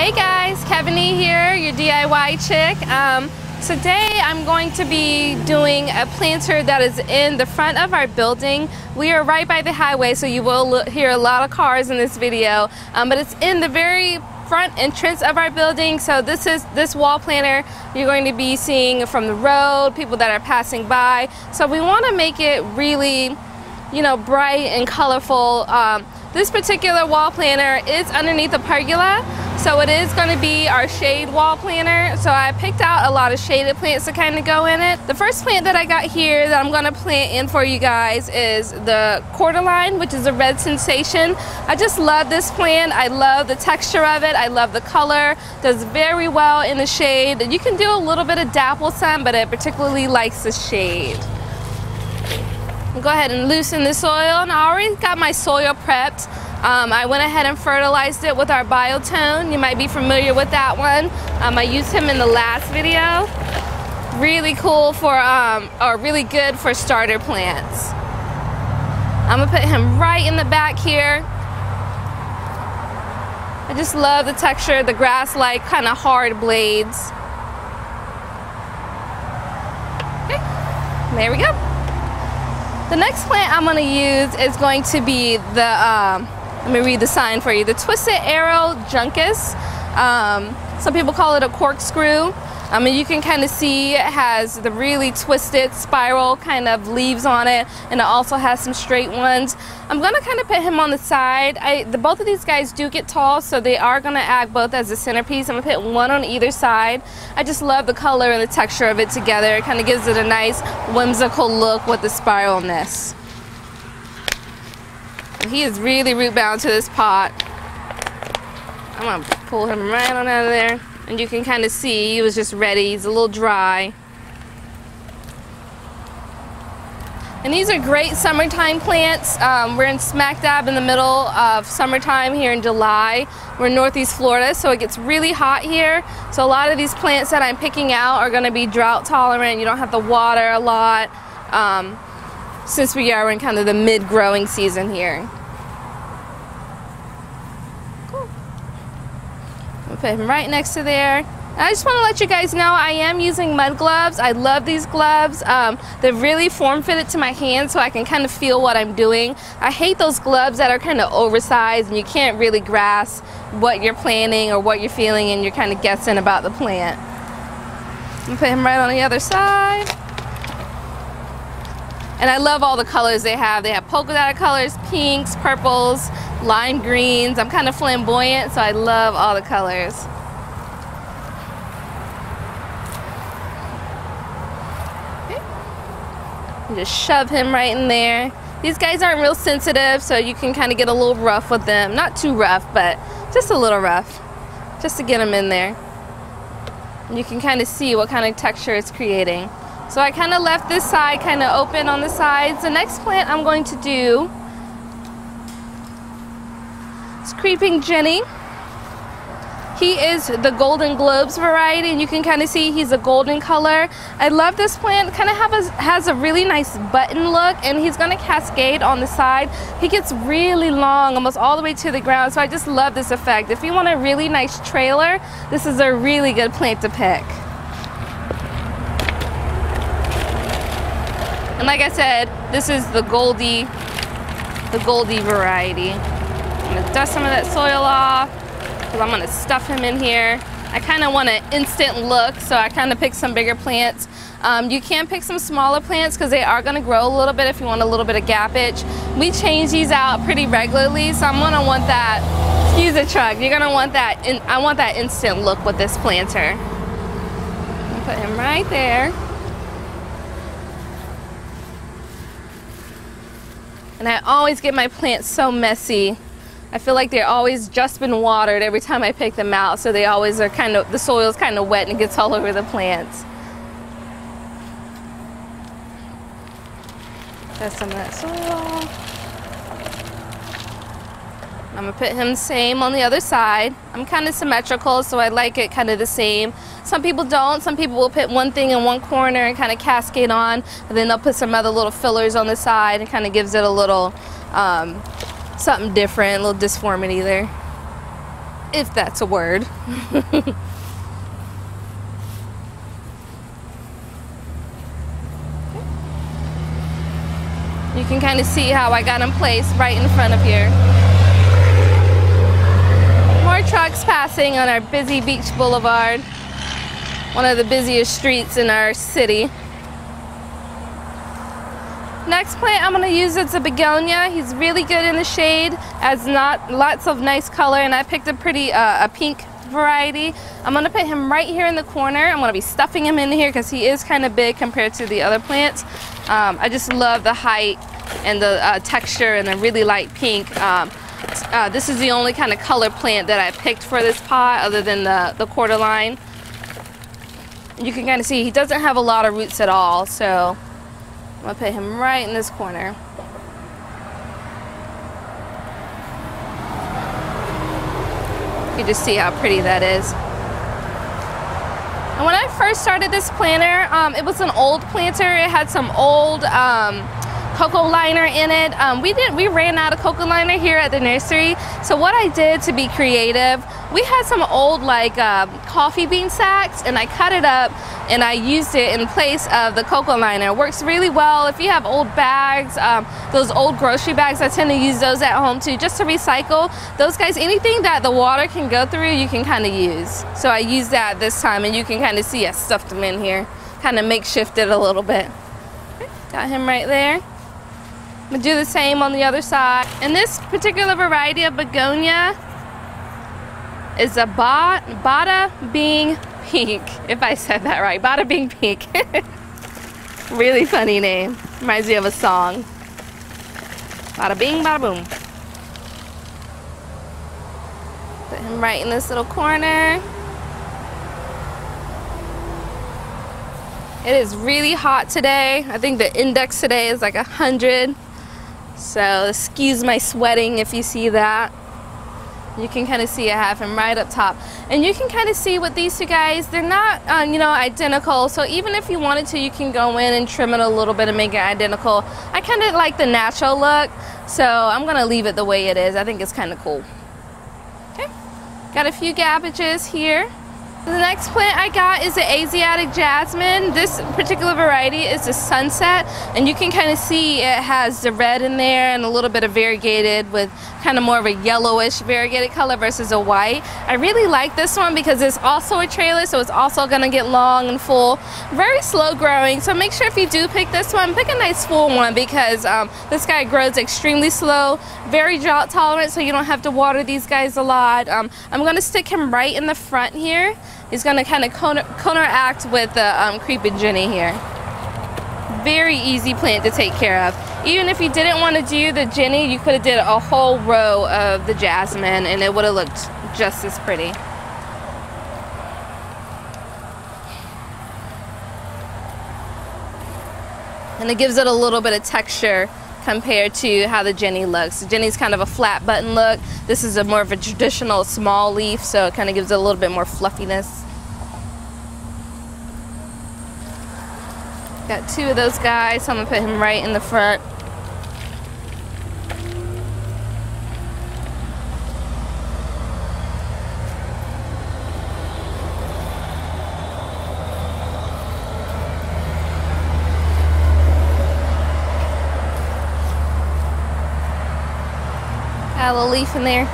Hey guys, Kevinnie here, your DIY chick. Today I'm going to be doing a planter that is in the front of our building. We are right by the highway, so you will hear a lot of cars in this video, but it's in the very front entrance of our building. So this wall planter you're going to be seeing from the road, people that are passing by. So we want to make it really, you know, bright and colorful. This particular wall planter is underneath a pergola, so it is going to be our shade wall planter. So I picked out a lot of shaded plants to kind of go in it. The first plant that I got here that I'm going to plant in for you guys is the Cordyline, which is a red sensation. I just love this plant. I love the texture of it. I love the color. Does very well in the shade. You can do a little bit of dapple sun, but it particularly likes the shade. I'll go ahead and loosen the soil, and I already got my soil prepped. I went ahead and fertilized it with our biotone. You might be familiar with that one. I used him in the last video. Really cool for, or really good for starter plants. I'm gonna put him right in the back here. I just love the texture, the grass-like kind of hard blades. Okay, there we go. The next plant I'm going to use is going to be the, let me read the sign for you, the Twisted Arrow Juncus. Some people call it a corkscrew. And you can kind of see it has the really twisted spiral kind of leaves on it, and it also has some straight ones. I'm going to kind of put him on the side. Both of these guys do get tall, so they are going to act both as a centerpiece. I'm going to put one on either side. I just love the color and the texture of it together. It kind of gives it a nice whimsical look with the spiralness. And he is really root bound to this pot. I'm going to pull him right on out of there. And you can kind of see he was just ready. He's a little dry. And these are great summertime plants. We're in smack dab in the middle of summertime here in July. We're in Northeast Florida, so it gets really hot here. So a lot of these plants that I'm picking out are going to be drought tolerant. You don't have to water a lot, since we are in kind of the mid-growing season here. Put him right next to there. And I just want to let you guys know I am using mud gloves. I love these gloves. They're really form-fitted to my hands, so I can kind of feel what I'm doing. I hate those gloves that are kind of oversized and you can't really grasp what you're planting or what you're feeling, and you're kind of guessing about the plant. I'm gonna put him right on the other side. And I love all the colors they have. They have polka dotted colors, pinks, purples, lime greens. I'm kind of flamboyant, so I love all the colors. Okay. And just shove him right in there. These guys aren't real sensitive, so you can kind of get a little rough with them. Not too rough, but just a little rough, just to get them in there. And you can kind of see what kind of texture it's creating. So I kind of left this side kind of open on the sides. The next plant I'm going to do is Creeping Jenny. He is the Golden Globes variety, and you can kind of see he's a golden color. I love this plant. Kind of has a really nice button look, and he's going to cascade on the side. He gets really long, almost all the way to the ground, so I just love this effect. If you want a really nice trailer, this is a really good plant to pick. And like I said, this is the Goldie variety. I'm gonna dust some of that soil off because I'm gonna stuff him in here. I kind of want an instant look, so I kind of picked some bigger plants. You can pick some smaller plants because they are gonna grow a little bit if you want a little bit of gappage. We change these out pretty regularly, so I'm gonna want that. Excuse the truck. You're gonna want that. I want that instant look with this planter. Put him right there. And I always get my plants so messy. I feel like they're always just been watered every time I pick them out, so they always are kind of, the soil's kind of wet and it gets all over the plants. Dust some of that soil off. I'm gonna put him the same on the other side. I'm kind of symmetrical, so I like it kind of the same. Some people don't. Some people will put one thing in one corner and kind of cascade on, and then they'll put some other little fillers on the side and kind of gives it a little something different, a little disformity there. if that's a word. You can kind of see how I got him placed right in front of here. More trucks passing on our busy beach boulevard, one of the busiest streets in our city. Next plant I'm going to use is a Begonia. He's really good in the shade, has lots of nice color, and I picked a pink variety. I'm going to put him right here in the corner. I'm going to be stuffing him in here because he is kind of big compared to the other plants. I just love the height and the texture and the really light pink. This is the only kind of color plant that I picked for this pot other than the Cordyline. You can kind of see he doesn't have a lot of roots at all, so I'm going to put him right in this corner. You can just see how pretty that is. And when I first started this planter, it was an old planter. It had some old cocoa liner in it. We ran out of cocoa liner here at the nursery. So what I did to be creative, we had some old coffee bean sacks, and I cut it up and I used it in place of the cocoa liner. It works really well if you have old bags, those old grocery bags. I tend to use those at home too, just to recycle. Those guys, anything that the water can go through, you can kind of use. So I used that this time, and you can kind of see I stuffed them in here, kind of makeshifted a little bit. Got him right there. I'm gonna do the same on the other side. And this particular variety of Begonia is a Bada being pink, if I said that right. Bada being pink. Really funny name. Reminds me of a song. Bada bing, bada boom. Put him right in this little corner. It is really hot today. I think the index today is like 100. So excuse my sweating if you see that. You can kind of see I have him right up top. And you can kind of see with these two guys, they're not identical. So even if you wanted to, you can go in and trim it a little bit and make it identical. I kind of like the natural look, so I'm going to leave it the way it is. I think it's kind of cool. Okay, got a few cabbages here. The next plant I got is the Asiatic Jasmine. This particular variety is a sunset, and you can kind of see it has the red in there and a little bit of variegated with kind of more of a yellowish variegated color versus a white. I really like this one because it's also a trailer, so it's also going to get long and full. Very slow growing, so make sure if you do pick this one, pick a nice full one because this guy grows extremely slow, very drought tolerant, so you don't have to water these guys a lot. I'm going to stick him right in the front here. He's going to kind of counteract with the creeping Jenny here. Very easy plant to take care of. Even if you didn't want to do the Jenny, you could have did a whole row of the Jasmine and it would have looked just as pretty. And it gives it a little bit of texture compared to how the Jenny looks. The Jenny's kind of a flat button look. This is a more of a traditional small leaf, so it kind of gives it a little bit more fluffiness. Got two of those guys, so I'm gonna put him right in the front. Got a little leaf in there.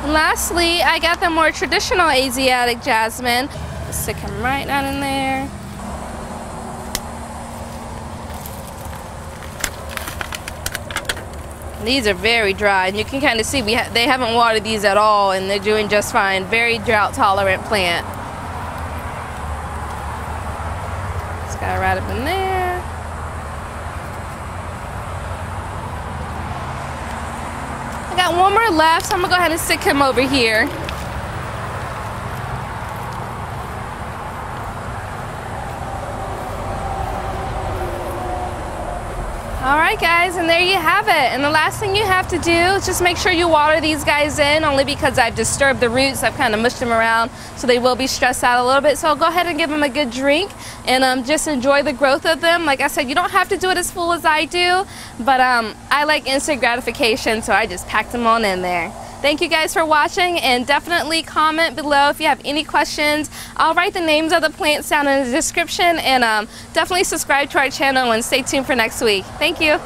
And lastly, I got the more traditional Asiatic Jasmine. Stick him right down in there. These are very dry, and you can kind of see they haven't watered these at all, and they're doing just fine. Very drought tolerant plant. This guy right up in there. I got one more left, so I'm gonna go ahead and stick him over here. All right, guys, and there you have it. And the last thing you have to do is just make sure you water these guys in, only because I've disturbed the roots. I've kind of mushed them around, so they will be stressed out a little bit. So I'll go ahead and give them a good drink and just enjoy the growth of them. Like I said, you don't have to do it as full as I do, but I like instant gratification, so I just packed them on in there. Thank you guys for watching, and definitely comment below if you have any questions. I'll write the names of the plants down in the description, and definitely subscribe to our channel and stay tuned for next week. Thank you.